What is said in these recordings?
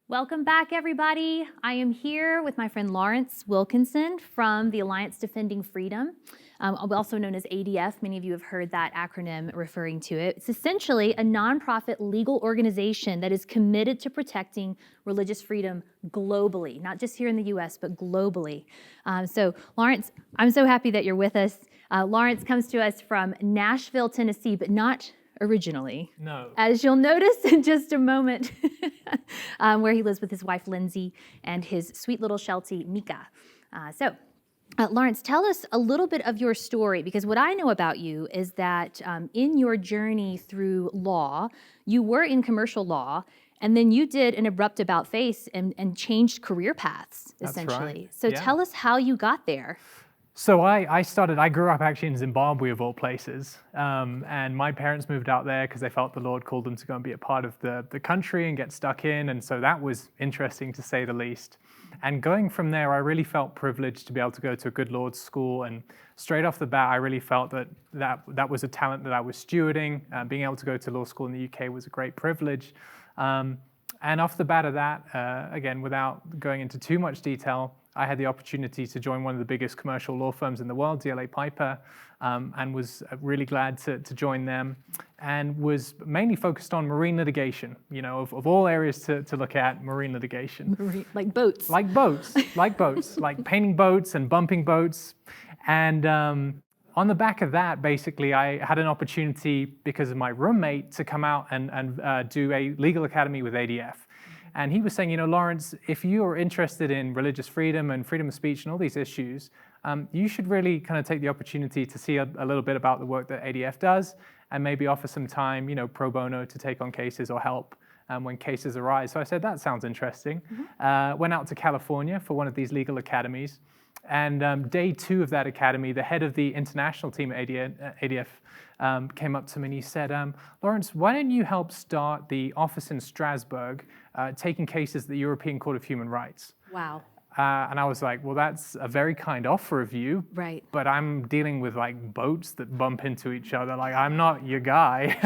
Welcome back, everybody. I am here with my friend Laurence Wilkinson from the Alliance Defending Freedom, also known as ADF. Many of you have heard that acronym referring to it. It's essentially a nonprofit legal organization that is committed to protecting religious freedom globally, not just here in the U.S., but globally. So, Laurence, I'm so happy that you're with us. Laurence comes to us from Nashville, Tennessee, but not originally. No. As you'll notice in just a moment, where he lives with his wife, Lindsay, and his sweet little Sheltie, Mika. Laurence, tell us a little bit of your story, because what I know about you is that in your journey through law, you were in commercial law, and then you did an abrupt about-face and changed career paths, essentially. That's right. So Yeah. tell us how you got there. So I grew up actually in Zimbabwe of all places, and my parents moved out there because they felt the Lord called them to go and be a part of the country and get stuck in, and so that was interesting to say the least. And going from there, I really felt privileged to be able to go to a good Lord's school, and straight off the bat, I really felt that was a talent that I was stewarding. Being able to go to law school in the UK was a great privilege. And off the bat of that, again, without going into too much detail, I had the opportunity to join one of the biggest commercial law firms in the world, DLA Piper, and was really glad to join them, and was mainly focused on marine litigation. You know, of all areas to look at, marine litigation. Like boats. Like boats, like painting boats and bumping boats. And on the back of that, basically, I had an opportunity because of my roommate to come out and do a legal academy with ADF. And he was saying, you know, Laurence, if you are interested in religious freedom and freedom of speech and all these issues, you should really kind of take the opportunity to see a little bit about the work that ADF does and maybe offer some time, you know, pro bono to take on cases or help when cases arise. So I said, that sounds interesting. Went out to California for one of these legal academies. And day 2 of that academy, the head of the international team at ADF came up to me and he said, Laurence, why don't you help start the office in Strasbourg taking cases at the European Court of Human Rights? Wow. And I was like, well, that's a very kind offer of you. Right. But I'm dealing with like boats that bump into each other. Like, I'm not your guy.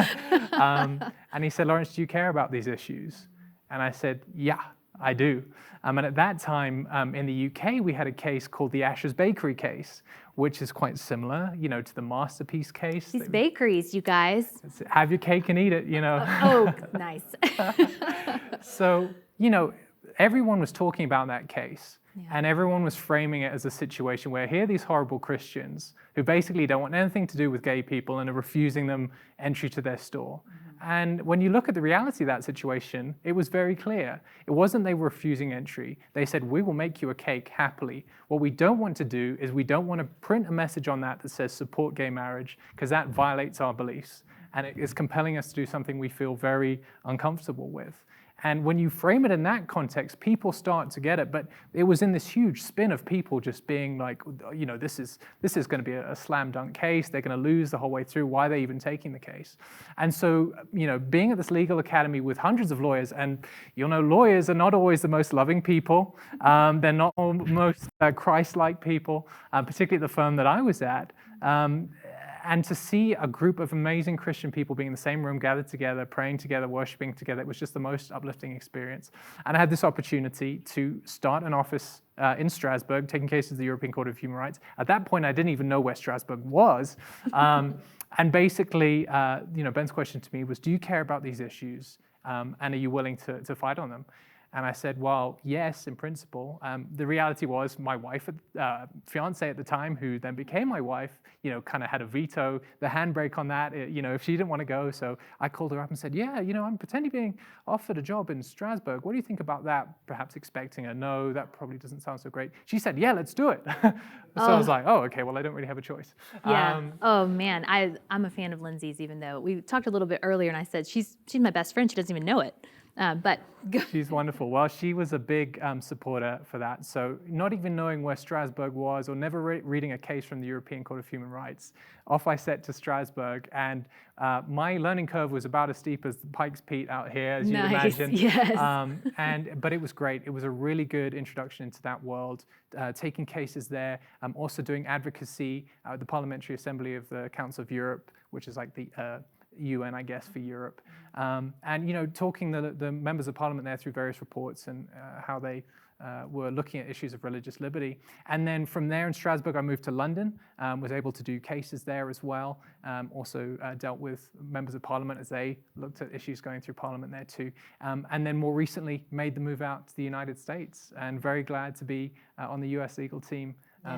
And he said, Laurence, do you care about these issues? And I said, yeah, I do. And at that time, in the UK, we had a case called the Asher's Bakery case, which is quite similar, you know, to the Masterpiece case. These bakeries, you guys. Have your cake and eat it, you know. Oh, nice. So, you know, everyone was talking about that case. Yeah. And everyone was framing it as a situation where here are these horrible Christians who basically don't want anything to do with gay people and are refusing them entry to their store. And when you look at the reality of that situation, it was very clear. It wasn't they were refusing entry. They said, we will make you a cake happily. What we don't want to do is we don't want to print a message on that that says support gay marriage, because that violates our beliefs. And it is compelling us to do something we feel very uncomfortable with. And when you frame it in that context, people start to get it. But it was in this huge spin of people just being like, you know, this is going to be a slam dunk case. They're going to lose the whole way through. Why are they even taking the case? And so, you know, being at this legal academy with hundreds of lawyers, and you'll know lawyers are not always the most loving people. They're not most Christ-like people, particularly at the firm that I was at. And to see a group of amazing Christian people being in the same room, gathered together, praying together, worshiping together, it was just the most uplifting experience. And I had this opportunity to start an office in Strasbourg, taking cases of the European Court of Human Rights. At that point, I didn't even know where Strasbourg was. And basically, you know, Ben's question to me was, do you care about these issues? And are you willing to fight on them? And I said, well, yes, in principle. The reality was my wife, fiance at the time, who then became my wife, you know, kind of had a veto, the handbrake on that, you know, if she didn't want to go. So I called her up and said, yeah, you know, I'm potentially being offered a job in Strasbourg. What do you think about that? Perhaps expecting a no, that probably doesn't sound so great. She said, yeah, let's do it. So I was like, oh, okay, well, I don't really have a choice. Yeah. Oh, man, I'm a fan of Lindsay's, even though we talked a little bit earlier, and I said, she's my best friend. She doesn't even know it. But she's wonderful. Well, she was a big supporter for that. So not even knowing where Strasbourg was or never reading a case from the European Court of Human Rights, off I set to Strasbourg. And my learning curve was about as steep as the Pikes Peak out here, as you'd imagine. Yes. But it was great. It was a really good introduction into that world, taking cases there, also doing advocacy at the Parliamentary Assembly of the Council of Europe, which is like the UN, I guess, for Europe. And talking the members of parliament there through various reports and how they were looking at issues of religious liberty. And then from there in Strasbourg, I moved to London, was able to do cases there as well. Also dealt with members of parliament as they looked at issues going through parliament there too. And then more recently made the move out to the United States, and very glad to be on the US legal team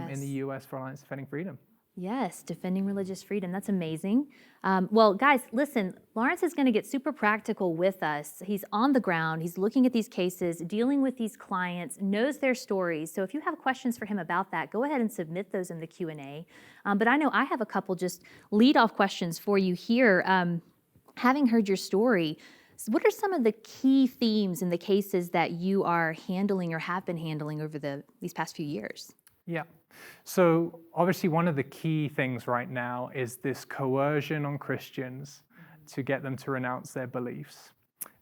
in the US for Alliance Defending Freedom. Yes, defending religious freedom. That's amazing. Well, guys, listen, Laurence is going to get super practical with us. He's on the ground. He's looking at these cases, dealing with these clients, knows their stories. So if you have questions for him about that, go ahead and submit those in the Q&A. But I know I have a couple just lead-off questions for you here. Having heard your story, what are some of the key themes in the cases that you are handling or have been handling over these past few years? Yeah. So obviously one of the key things right now is this coercion on Christians to get them to renounce their beliefs.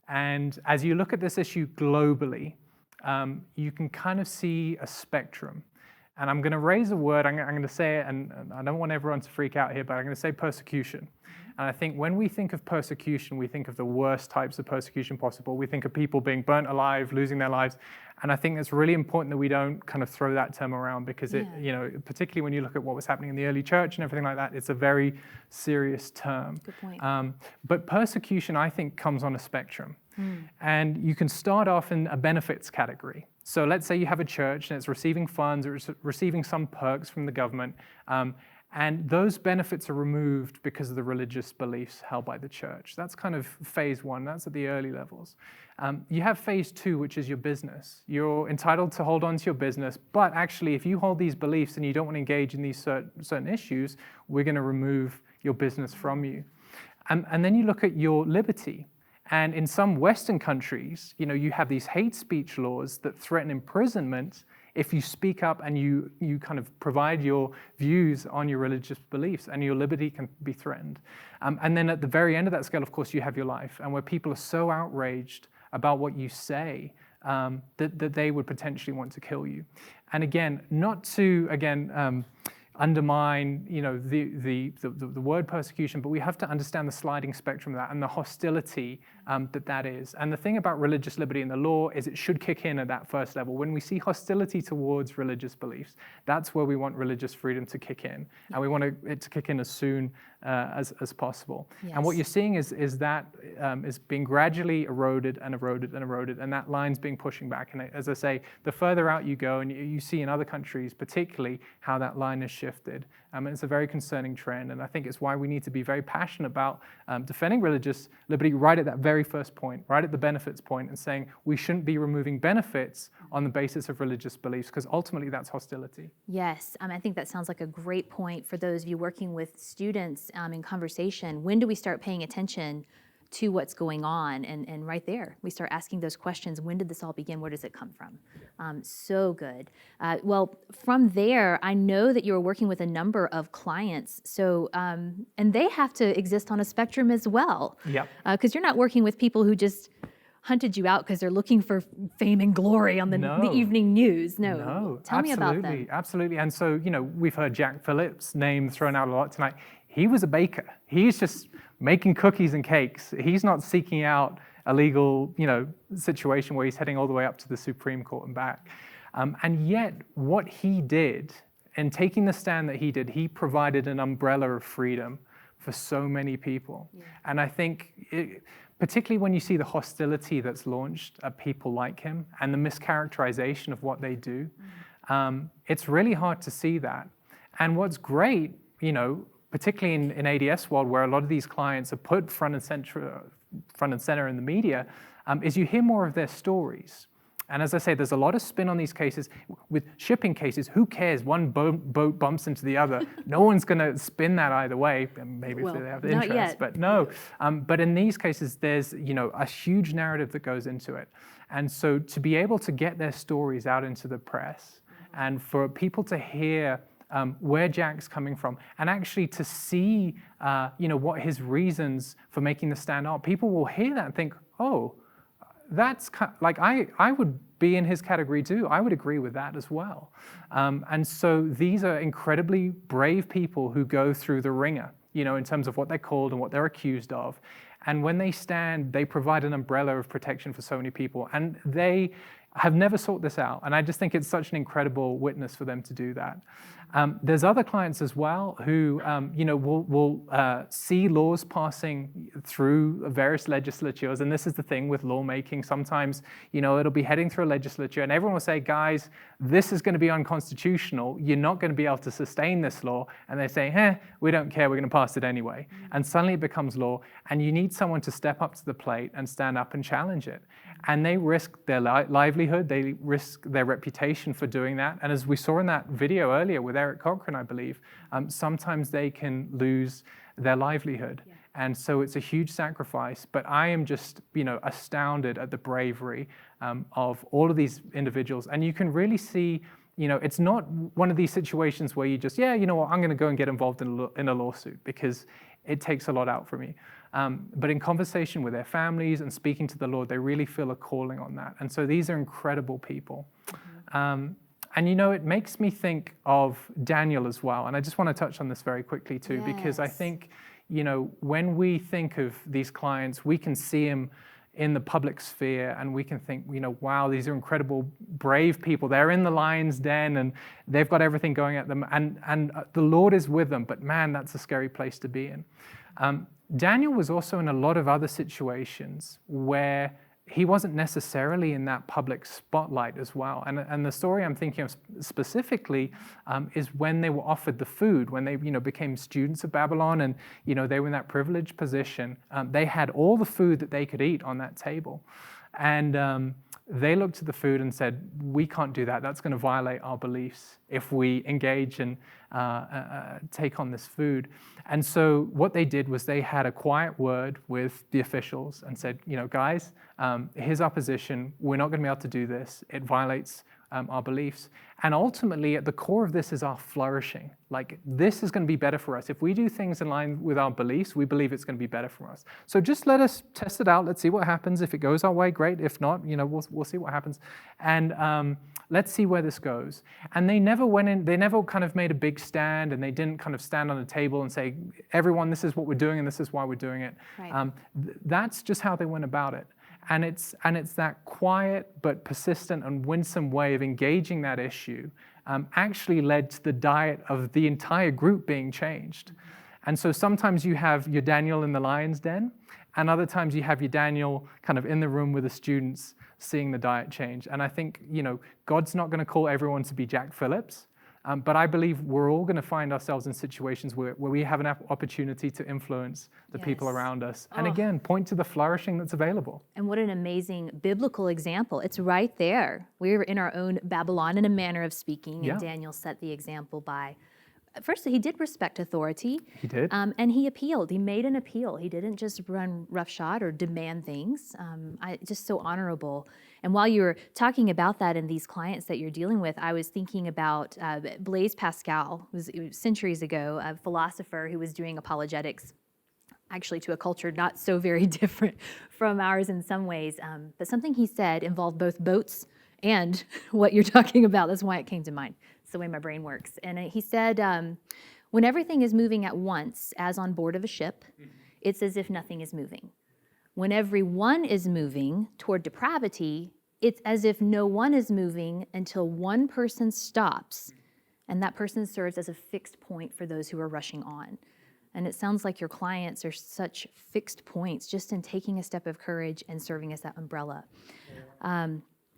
And as you look at this issue globally, you can kind of see a spectrum. And I'm going to raise a word, I'm going to say it, and I don't want everyone to freak out here, but I'm going to say persecution. And I think when we think of persecution, we think of the worst types of persecution possible. We think of people being burnt alive, losing their lives. And I think it's really important that we don't kind of throw that term around, because it, particularly when you look at what was happening in the early church and everything like that, it's a very serious term. Good point. But persecution, I think, comes on a spectrum. And you can start off in a benefits category. So let's say you have a church and it's receiving funds or it's receiving some perks from the government, and those benefits are removed because of the religious beliefs held by the church. That's kind of phase one. That's at the early levels. You have phase two, which is your business. You're entitled to hold on to your business, but actually, if you hold these beliefs and you don't want to engage in these certain issues, we're going to remove your business from you. And then you look at your liberty. And in some Western countries, you have these hate speech laws that threaten imprisonment if you speak up and you kind of provide your views on your religious beliefs, and your liberty can be threatened. And then at the very end of that scale, of course, you have your life, and where people are so outraged about what you say that they would potentially want to kill you. And again, not to, undermine, the word persecution, but we have to understand the sliding spectrum of that and the hostility that is. And the thing about religious liberty in the law is it should kick in at that first level. When we see hostility towards religious beliefs, that's where we want religious freedom to kick in, and we want it to kick in as soon as possible. Yes. And what you're seeing is that is being gradually eroded and eroded and eroded, and that line's being pushing back. And as I say, the further out you go, and you see in other countries particularly how that line is shifted, and it's a very concerning trend. And I think it's why we need to be very passionate about defending religious liberty right at that very first point, right at the benefits point, and saying we shouldn't be removing benefits on the basis of religious beliefs, because ultimately that's hostility. Yes, I think that sounds like a great point for those of you working with students in conversation. When do we start paying attention to what's going on? And right there, we start asking those questions. When did this all begin? Where does it come from? So good. Well, from there, I know that you're working with a number of clients. So, and they have to exist on a spectrum as well. Yep. Because you're not working with people who just hunted you out because they're looking for fame and glory on the evening news. No. Tell me about them. Absolutely. And so, we've heard Jack Phillips' name thrown out a lot tonight. He was a baker. He's just making cookies and cakes. He's not seeking out a legal, situation where he's heading all the way up to the Supreme Court and back. And yet, what he did, in taking the stand that he did, he provided an umbrella of freedom for so many people. Yeah. And I think, particularly when you see the hostility that's launched at people like him and the mischaracterization of what they do, it's really hard to see that. And what's great, particularly in ADS world, where a lot of these clients are put front and center in the media, is you hear more of their stories. And as I say, there's a lot of spin on these cases. With shipping cases, who cares? One boat bumps into the other. No one's going to spin that either way. Maybe if they have interest, yet. But no. But in these cases, there's a huge narrative that goes into it. And so to be able to get their stories out into the press, and for people to hear where Jack's coming from, and actually to see, what his reasons for making the stand are. People will hear that and think, oh, that's like I would be in his category too. I would agree with that as well. And so these are incredibly brave people who go through the ringer. in terms of what they're called and what they're accused of. And when they stand, they provide an umbrella of protection for so many people. And they have never sought this out. And I just think it's such an incredible witness for them to do that. There's other clients as well who, will see laws passing through various legislatures. And this is the thing with lawmaking. Sometimes, it'll be heading through a legislature and everyone will say, guys, this is going to be unconstitutional. You're not going to be able to sustain this law. And they say, we don't care. We're going to pass it anyway. And suddenly it becomes law. And you need someone to step up to the plate and stand up and challenge it. And they risk their livelihood, they risk their reputation for doing that. And as we saw in that video earlier with Eric Cochran, I believe, sometimes they can lose their livelihood. Yeah. And so it's a huge sacrifice. But I am just, astounded at the bravery of all of these individuals. And you can really see, it's not one of these situations where you just, I'm going to go and get involved in a lawsuit, because it takes a lot out from you. But in conversation with their families and speaking to the Lord, they really feel a calling on that. And so these are incredible people. Mm-hmm. And it makes me think of Daniel as well. And I just want to touch on this very quickly too, because I think, when we think of these clients, we can see them in the public sphere and we can think, wow, these are incredible, brave people. They're in the lion's den and they've got everything going at them, and the Lord is with them. But man, that's a scary place to be in. Daniel was also in a lot of other situations where he wasn't necessarily in that public spotlight as well. And the story I'm thinking of specifically is when they were offered the food, when they became students of Babylon, and they were in that privileged position. They had all the food that they could eat on that table. And they looked at the food and said, we can't do that. That's going to violate our beliefs if we engage and take on this food. And so what they did was they had a quiet word with the officials and said, guys, here's our position. We're not going to be able to do this. It violates our beliefs. And ultimately, at the core of this is our flourishing. Like, this is going to be better for us. If we do things in line with our beliefs, we believe it's going to be better for us. So just let us test it out. Let's see what happens. If it goes our way, great. If not, we'll see what happens. And let's see where this goes. And they never went in, they never kind of made a big stand, and they didn't kind of stand on a table and say, everyone, this is what we're doing and this is why we're doing it. Right. That's just how they went about it. And it's that quiet but persistent and winsome way of engaging that issue actually led to the diet of the entire group being changed. And so sometimes you have your Daniel in the lion's den, and other times you have your Daniel kind of in the room with the students seeing the diet change. And I think, God's not going to call everyone to be Jack Phillips, but I believe we're all going to find ourselves in situations where we have an opportunity to influence the people around us. And again, point to the flourishing that's available. And what an amazing biblical example. It's right there. We're in our own Babylon, in a manner of speaking, and Daniel set the example by, first, he did respect authority. He did. And he appealed. He made an appeal. He didn't just run roughshod or demand things. Just so honorable. And while you were talking about that and these clients that you're dealing with, I was thinking about Blaise Pascal, who was centuries ago, a philosopher who was doing apologetics, actually to a culture not so very different from ours in some ways. But something he said involved both boats and what you're talking about. That's why it came to mind. It's the way my brain works. And he said, when everything is moving at once, as on board of a ship, it's as if nothing is moving. When everyone is moving toward depravity, it's as if no one is moving until one person stops, and that person serves as a fixed point for those who are rushing on. And it sounds like your clients are such fixed points just in taking a step of courage and serving as that umbrella.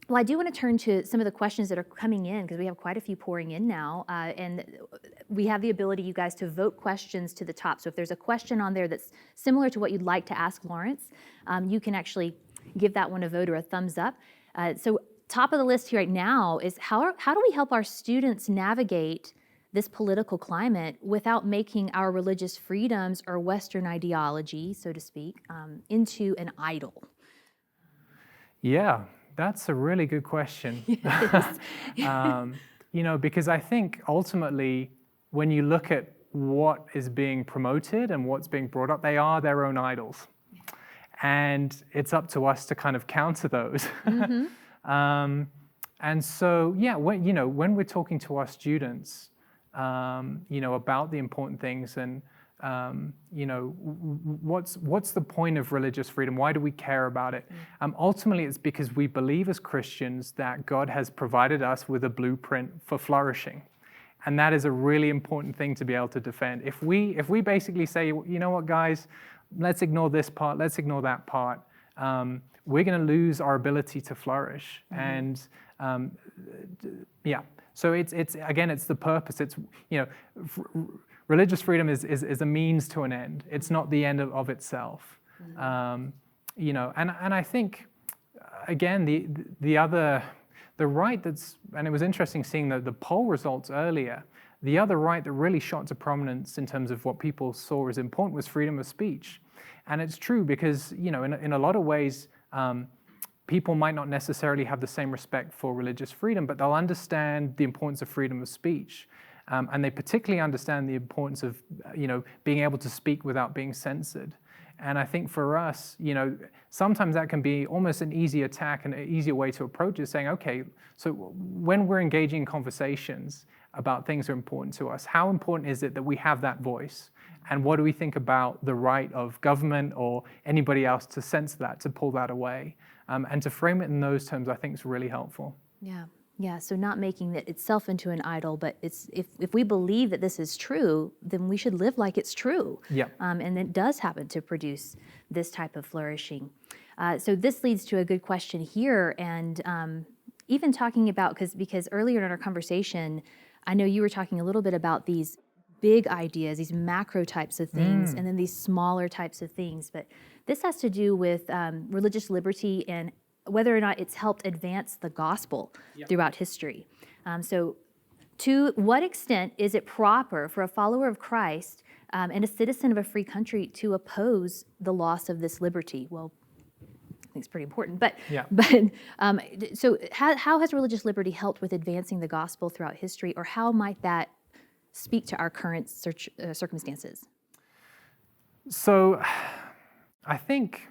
Well, I do want to turn to some of the questions that are coming in, because we have quite a few pouring in now, and we have the ability, you guys, to vote questions to the top. So if there's a question on there that's similar to what you'd like to ask Laurence, you can actually give that one a vote or a thumbs up. So top of the list here right now is how do we help our students navigate this political climate without making our religious freedoms or Western ideology, so to speak, into an idol? Yeah. That's a really good question. Because I think ultimately, when you look at what is being promoted and what's being brought up, they are their own idols. And it's up to us to kind of counter those. Mm-hmm. And so, when we're talking to our students, about the important things, and what's the point of religious freedom? Why do we care about it? Ultimately, it's because we believe as Christians that God has provided us with a blueprint for flourishing. And that is a really important thing to be able to defend. If we basically say, you know what, guys, let's ignore this part, let's ignore that part, we're going to lose our ability to flourish. And so it's again, it's the purpose. It's religious freedom is a means to an end. It's not the end of itself. And I think again the right that's, and it was interesting seeing the poll results earlier. The other right that really shot to prominence in terms of what people saw as important was freedom of speech. And it's true because, in a lot of ways, people might not necessarily have the same respect for religious freedom, but they'll understand the importance of freedom of speech. And they particularly understand the importance of, being able to speak without being censored. And I think for us, sometimes that can be almost an easy attack and an easier way to approach it, saying, okay, so when we're engaging in conversations about things that are important to us, how important is it that we have that voice? And what do we think about the right of government or anybody else to censor that, to pull that away? And to frame it in those terms, I think is really helpful. Yeah, so not making it itself into an idol, but it's if we believe that this is true, then we should live like it's true. Yeah. And it does happen to produce this type of flourishing. So this leads to a good question here, and even talking about, because earlier in our conversation, I know you were talking a little bit about these big ideas, these macro types of things, and then these smaller types of things. But this has to do with religious liberty and whether or not it's helped advance the gospel throughout history. So to what extent is it proper for a follower of Christ and a citizen of a free country to oppose the loss of this liberty? Well, I think it's pretty important. So how has religious liberty helped with advancing the gospel throughout history, or how might that speak to our current circumstances? So I think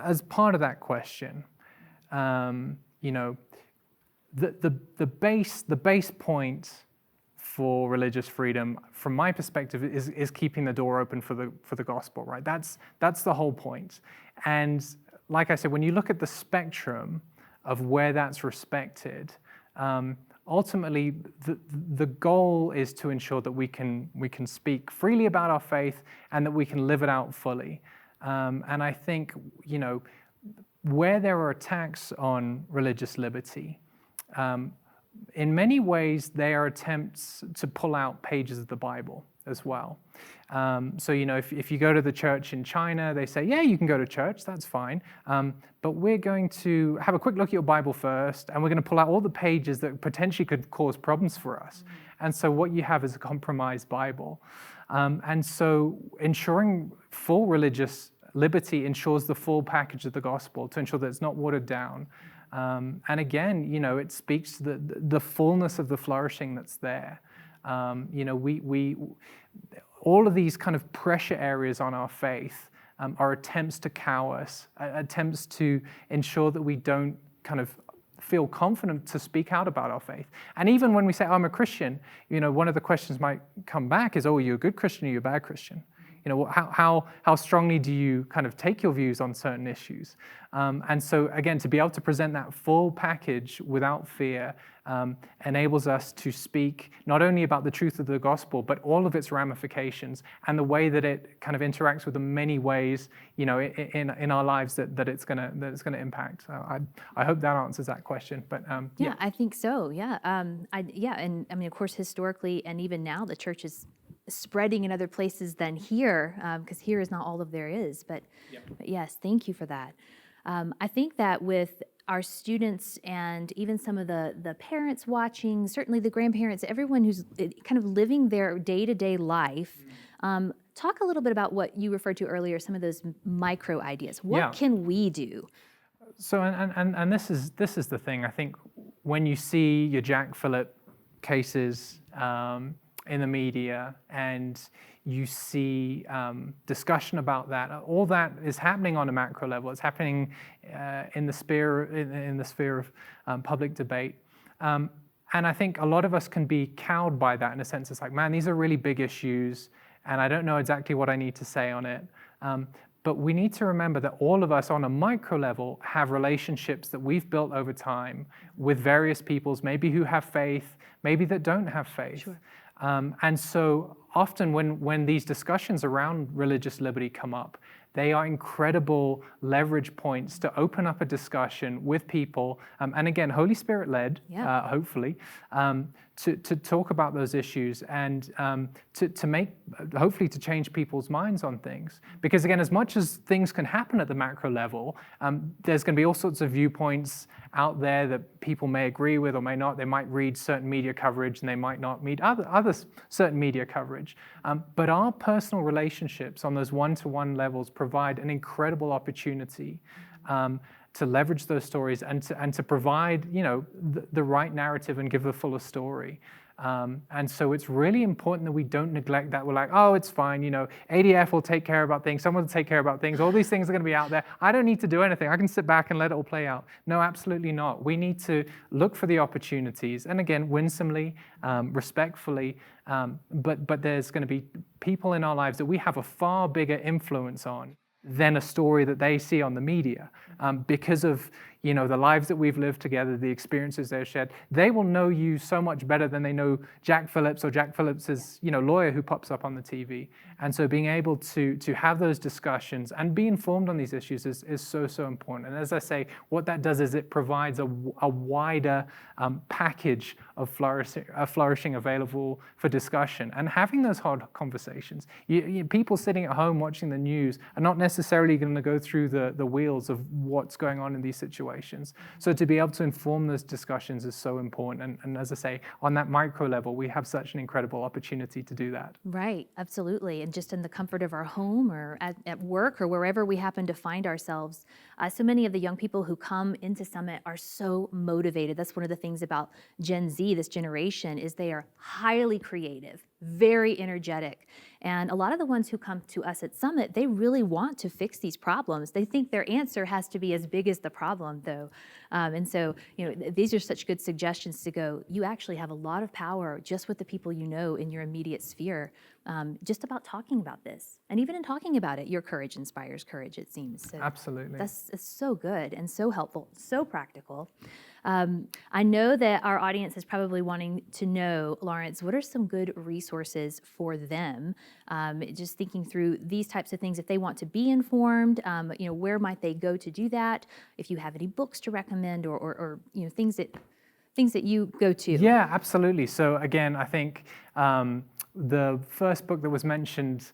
as part of that question, the base point for religious freedom, from my perspective, is keeping the door open for the gospel, right? That's the whole point. And like I said, when you look at the spectrum of where that's respected, ultimately the goal is to ensure that we can speak freely about our faith and that we can live it out fully. And I think, where there are attacks on religious liberty, in many ways they are attempts to pull out pages of the Bible as well. So, if you go to the church in China, they say, yeah, you can go to church, that's fine. But we're going to have a quick look at your Bible first, and we're going to pull out all the pages that potentially could cause problems for us. And so what you have is a compromised Bible. And so ensuring full religious liberty ensures the full package of the gospel to ensure that it's not watered down. And again, it speaks to the fullness of the flourishing that's there. All of these kind of pressure areas on our faith are attempts to cow us, attempts to ensure that we don't kind of feel confident to speak out about our faith. And even when we say, I'm a Christian, one of the questions might come back is, oh, are you a good Christian or are you a bad Christian? How strongly do you kind of take your views on certain issues? And so again, to be able to present that full package without fear enables us to speak not only about the truth of the gospel, but all of its ramifications and the way that it kind of interacts with the many ways, in our lives that it's gonna impact. So I hope that answers that question. But yeah, I think so. Yeah, and I mean, of course, historically and even now, the church is spreading in other places than here, because here is not all of there is. But yes, thank you for that. I think that with our students and even some of the parents watching, certainly the grandparents, everyone who's kind of living their day-to-day life, talk a little bit about what you referred to earlier, some of those micro ideas. What can we do? So, and this is the thing. I think when you see your Jack Phillip cases in the media and you see discussion about that, all that is happening on a macro level. It's happening in the sphere of public debate. And And I think a lot of us can be cowed by that in a sense. It's like, man, these are really big issues, and I don't know exactly what I need to say on it. But we need to remember that all of us on a micro level have relationships that we've built over time with various peoples, maybe who have faith, maybe that don't have faith. Sure. And so often when these discussions around religious liberty come up, they are incredible leverage points to open up a discussion with people, and again, Holy Spirit led, hopefully, to talk about those issues and to make, hopefully to change people's minds on things. Because again, as much as things can happen at the macro level, there's going to be all sorts of viewpoints out there that people may agree with or may not. They might read certain media coverage and they might not read other certain media coverage. But our personal relationships on those one-to-one levels provide an incredible opportunity to leverage those stories and to provide, you know, the right narrative and give the fuller story. And so it's really important that we don't neglect that. We're like, oh, it's fine, you know, ADF will take care about things, someone will take care about things, all these things are going to be out there. I don't need to do anything. I can sit back and let it all play out. No, absolutely not. We need to look for the opportunities, and again, winsomely, respectfully, but there's going to be people in our lives that we have a far bigger influence on than a story that they see on the media, because of, you know, the lives that we've lived together, the experiences they've shared. They will know you so much better than they know Jack Phillips or Jack Phillips's, you know, lawyer who pops up on the TV. And so being able to have those discussions and be informed on these issues is so important. And as I say, what that does is it provides a wider package of flourishing available for discussion. And having those hard conversations, people sitting at home watching the news are not necessarily going to go through the wheels of what's going on in these situations. So to be able to inform those discussions is so important. And as I say, on that micro level, we have such an incredible opportunity to do that. Right, absolutely. And just in the comfort of our home or at work or wherever we happen to find ourselves. So many of the young people who come into Summit are so motivated. That's one of the things about Gen Z, this generation, is they are highly creative, very energetic. And a lot of the ones who come to us at Summit, they really want to fix these problems. They think their answer has to be as big as the problem, though. And so, you know, these are such good suggestions to go, you actually have a lot of power just with the people you know in your immediate sphere, just about talking about this. And even in talking about it, your courage inspires courage, it seems. So absolutely. That's so good and so helpful, so practical. I know that our audience is probably wanting to know, Laurence, what are some good resources for them? Just thinking through these types of things, if they want to be informed, you know, where might they go to do that? If you have any books to recommend, or you know, things that you go to. Yeah, absolutely. So again, I think the first book that was mentioned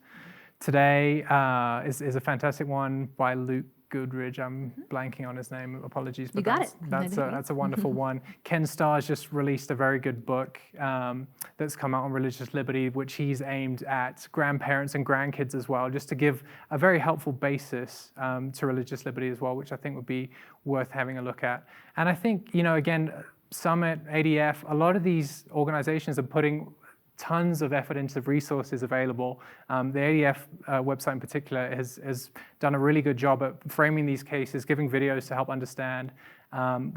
today is a fantastic one by Luke Goodridge. I'm blanking on his name. Apologies, but that's a wonderful one. Ken Starr's just released a very good book that's come out on religious liberty, which he's aimed at grandparents and grandkids as well, just to give a very helpful basis to religious liberty as well, which I think would be worth having a look at. And I think, you know, again, Summit, ADF, a lot of these organizations are putting tons of effort into resources available. The ADF website in particular has done a really good job at framing these cases, giving videos to help understand.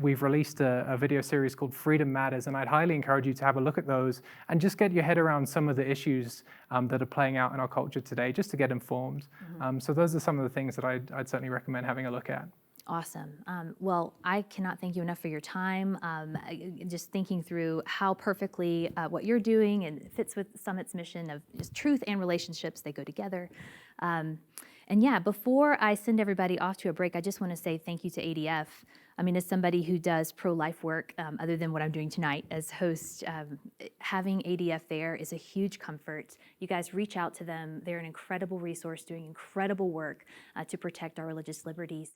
We've released a video series called Freedom Matters, and I'd highly encourage you to have a look at those and just get your head around some of the issues that are playing out in our culture today, just to get informed. So those are some of the things that I'd certainly recommend having a look at. Awesome. Well, I cannot thank you enough for your time. Just thinking through how perfectly what you're doing and fits with Summit's mission of just truth and relationships, they go together. And yeah, before I send everybody off to a break, I just want to say thank you to ADF. I mean, as somebody who does pro-life work, other than what I'm doing tonight as host, having ADF there is a huge comfort. You guys reach out to them. They're an incredible resource doing incredible work to protect our religious liberties.